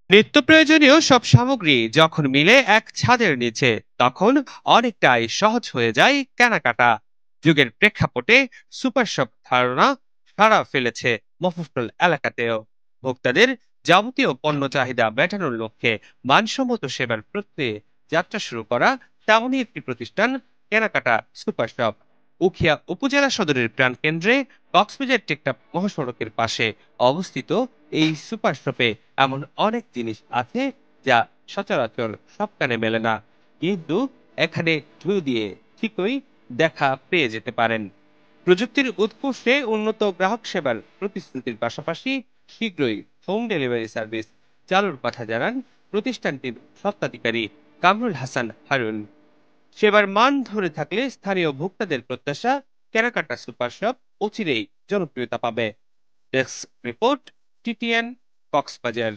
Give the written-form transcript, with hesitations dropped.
নিত্য প্রয়োজনীয় সব সামগ্রী যখন মিলে এক ছাদের নিচে, তখন অনেকটাই সহজ হয়ে যায় কেনাকাটা। যুগের প্রেক্ষাপটে সুপার শপ ধারণা সাড়া ফেলেছে মফস্বল এলাকাতেও। ভোক্তাদের যাবতীয় পণ্য চাহিদা মেটানোর লক্ষ্যে মানসম্মত সেবার প্রত্যয়ে যাত্রা শুরু করা তেমনই একটি প্রতিষ্ঠান কেনাকাটা সুপার শপ। উখিয়া উপজেলা সদরের প্রাণকেন্দ্রে কক্সবাজার টেকনাফ মহাসড়কের পাশে অবস্থিত এই সুপার শপে এমন অনেক জিনিস আছে যা সচরাচর সবখানে মেলে না, কিন্তু এখানে ঢু দিয়ে ঠিকই দেখা পেয়ে যেতে পারেন। প্রযুক্তির উৎকর্ষে উন্নত গ্রাহক সেবার প্রতিশ্রুতির পাশাপাশি শীঘ্রই হোম ডেলিভারি সার্ভিস চালুর কথা জানান প্রতিষ্ঠানটির স্বত্বাধিকারী কামরুল হাসান হারুন। সেবার মান ধরে থাকলে স্থানীয় ভোক্তাদের প্রত্যাশা কেনাকাটা সুপার শপ অচিরেই জনপ্রিয়তা পাবে। Desk report, TTN, Cox's Bazar.